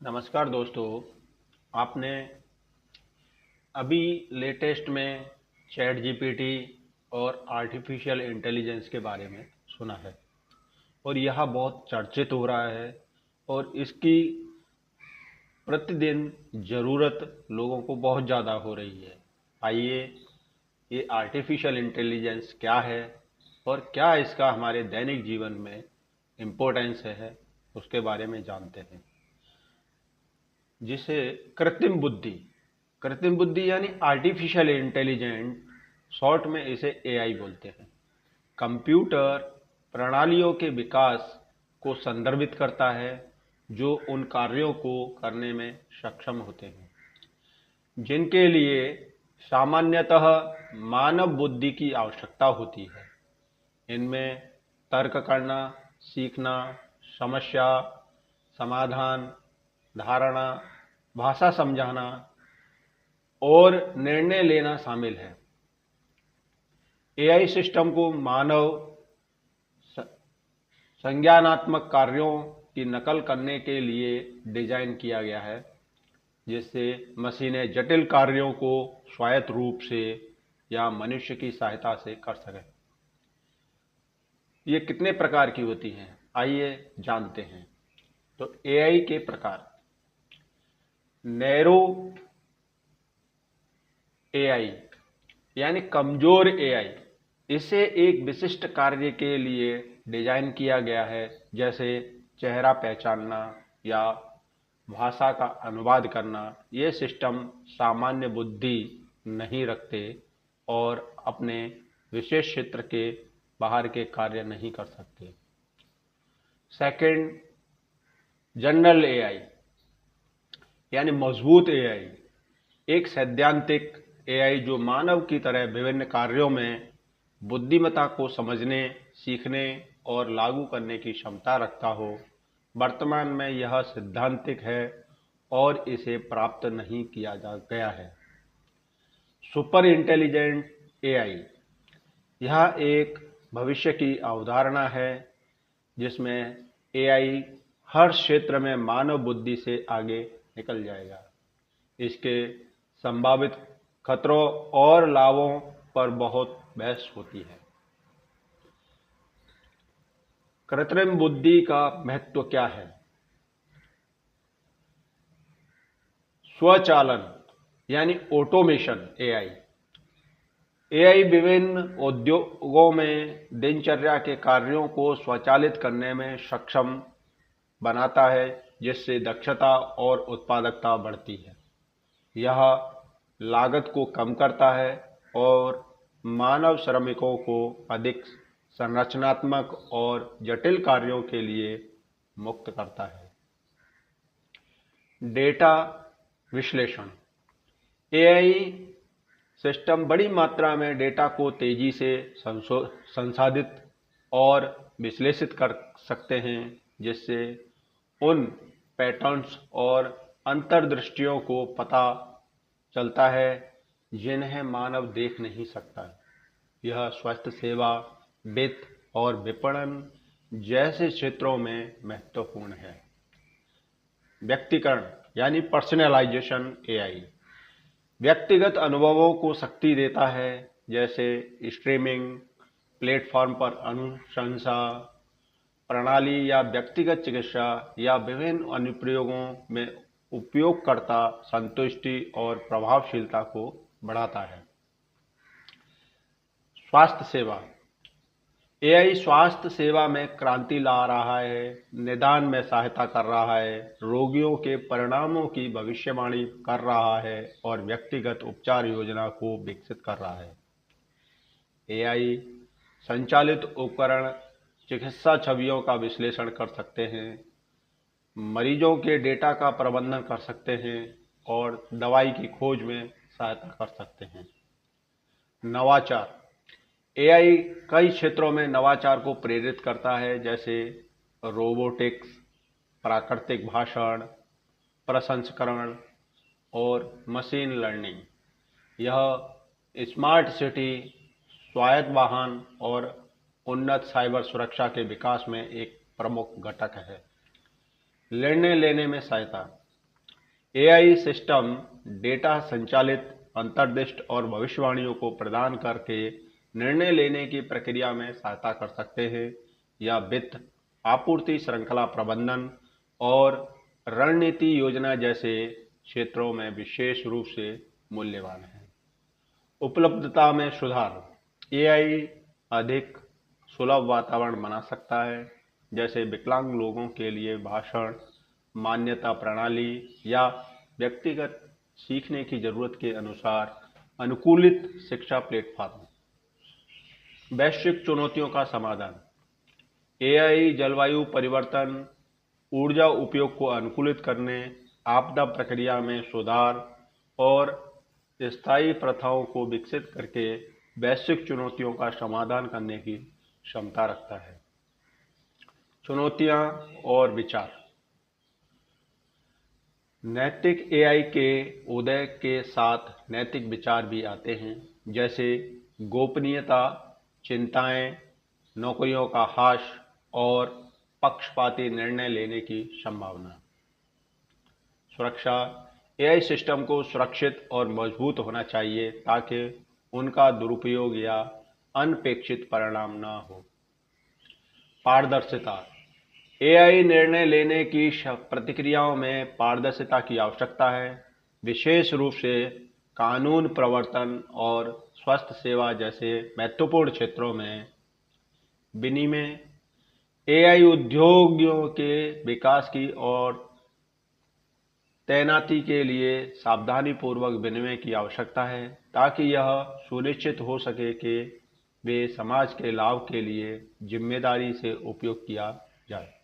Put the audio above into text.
नमस्कार दोस्तों। आपने अभी लेटेस्ट में चैट जीपीटी और आर्टिफिशियल इंटेलिजेंस के बारे में सुना है और यह बहुत चर्चित हो रहा है और इसकी प्रतिदिन ज़रूरत लोगों को बहुत ज़्यादा हो रही है। आइए, ये आर्टिफिशियल इंटेलिजेंस क्या है और क्या इसका हमारे दैनिक जीवन में इम्पोर्टेंस है, उसके बारे में जानते हैं। जिसे कृत्रिम बुद्धि यानी आर्टिफिशियल इंटेलिजेंट, शॉर्ट में इसे एआई बोलते हैं, कंप्यूटर प्रणालियों के विकास को संदर्भित करता है जो उन कार्यों को करने में सक्षम होते हैं जिनके लिए सामान्यतः मानव बुद्धि की आवश्यकता होती है। इनमें तर्क करना, सीखना, समस्या समाधान, धारणा, भाषा समझाना और निर्णय लेना शामिल है। एआई सिस्टम को मानव संज्ञानात्मक कार्यों की नकल करने के लिए डिजाइन किया गया है, जिससे मशीनें जटिल कार्यों को स्वायत्त रूप से या मनुष्य की सहायता से कर सकें। ये कितने प्रकार की होती हैं, आइए जानते हैं। तो एआई के प्रकार: नैरो एआई यानी कमजोर एआई, इसे एक विशिष्ट कार्य के लिए डिजाइन किया गया है, जैसे चेहरा पहचानना या भाषा का अनुवाद करना। ये सिस्टम सामान्य बुद्धि नहीं रखते और अपने विशेष क्षेत्र के बाहर के कार्य नहीं कर सकते। सेकंड, जनरल एआई यानी मजबूत एआई, एक सैद्धांतिक एआई जो मानव की तरह विभिन्न कार्यों में बुद्धिमत्ता को समझने, सीखने और लागू करने की क्षमता रखता हो। वर्तमान में यह सैद्धांतिक है और इसे प्राप्त नहीं किया जा गया है। सुपर इंटेलिजेंट एआई, यह एक भविष्य की अवधारणा है जिसमें एआई हर क्षेत्र में मानव बुद्धि से आगे निकल जाएगा। इसके संभावित खतरों और लाभों पर बहुत बहस होती है। कृत्रिम बुद्धि का महत्व क्या है? स्वचालन यानी ऑटोमेशन एआई। एआई विभिन्न उद्योगों में दिनचर्या के कार्यों को स्वचालित करने में सक्षम बनाता है, जिससे दक्षता और उत्पादकता बढ़ती है। यह लागत को कम करता है और मानव श्रमिकों को अधिक संरचनात्मक और जटिल कार्यों के लिए मुक्त करता है। डेटा विश्लेषण: एआई सिस्टम बड़ी मात्रा में डेटा को तेजी से संसाधित और विश्लेषित कर सकते हैं, जिससे उन पैटर्न्स और अंतर्दृष्टियों को पता चलता है जिन्हें मानव देख नहीं सकता। यह स्वास्थ्य सेवा, वित्त और विपणन जैसे क्षेत्रों में महत्वपूर्ण है। व्यक्तिकरण यानी पर्सनलाइजेशन एआई व्यक्तिगत अनुभवों को शक्ति देता है, जैसे स्ट्रीमिंग प्लेटफॉर्म पर अनुशंसा प्रणाली या व्यक्तिगत चिकित्सा या विभिन्न अनुप्रयोगों में उपयोगकर्ता संतुष्टि और प्रभावशीलता को बढ़ाता है। स्वास्थ्य सेवा: एआई स्वास्थ्य सेवा में क्रांति ला रहा है, निदान में सहायता कर रहा है, रोगियों के परिणामों की भविष्यवाणी कर रहा है और व्यक्तिगत उपचार योजना को विकसित कर रहा है। एआई संचालित उपकरण चिकित्सा छवियों का विश्लेषण कर सकते हैं, मरीजों के डेटा का प्रबंधन कर सकते हैं और दवाई की खोज में सहायता कर सकते हैं। नवाचार: एआई कई क्षेत्रों में नवाचार को प्रेरित करता है, जैसे रोबोटिक्स, प्राकृतिक भाषण प्रसंस्करण और मशीन लर्निंग। यह स्मार्ट सिटी, स्वायत्त वाहन और उन्नत साइबर सुरक्षा के विकास में एक प्रमुख घटक है। निर्णय लेने में सहायता: एआई सिस्टम डेटा संचालित अंतर्दृष्टि और भविष्यवाणियों को प्रदान करके निर्णय लेने की प्रक्रिया में सहायता कर सकते हैं या वित्त, आपूर्ति श्रृंखला प्रबंधन और रणनीति योजना जैसे क्षेत्रों में विशेष रूप से मूल्यवान है। उपलब्धता में सुधार। एआई अधिक सुलभ वातावरण बना सकता है, जैसे विकलांग लोगों के लिए भाषण मान्यता प्रणाली या व्यक्तिगत सीखने की जरूरत के अनुसार अनुकूलित शिक्षा प्लेटफॉर्म। वैश्विक चुनौतियों का समाधान। एआई जलवायु परिवर्तन, ऊर्जा उपयोग को अनुकूलित करने, आपदा प्रक्रिया में सुधार और स्थायी प्रथाओं को विकसित करके वैश्विक चुनौतियों का समाधान करने की क्षमता रखता है। चुनौतियां और विचार। नैतिक एआई के उदय के साथ नैतिक विचार भी आते हैं, जैसे गोपनीयता चिंताएं, नौकरियों का ह्रास और पक्षपाती निर्णय लेने की संभावना। सुरक्षा। एआई सिस्टम को सुरक्षित और मजबूत होना चाहिए ताकि उनका दुरुपयोग या अनपेक्षित परिणाम न हो। पारदर्शिता। एआई निर्णय लेने की प्रक्रियाओं में पारदर्शिता की आवश्यकता है, विशेष रूप से कानून प्रवर्तन और स्वास्थ्य सेवा जैसे महत्वपूर्ण क्षेत्रों में। विनिमय। एआई उद्योगों के विकास की और तैनाती के लिए सावधानीपूर्वक विनिमय की आवश्यकता है ताकि यह सुनिश्चित हो सके कि वे समाज के लाभ के लिए जिम्मेदारी से उपयोग किया जाए।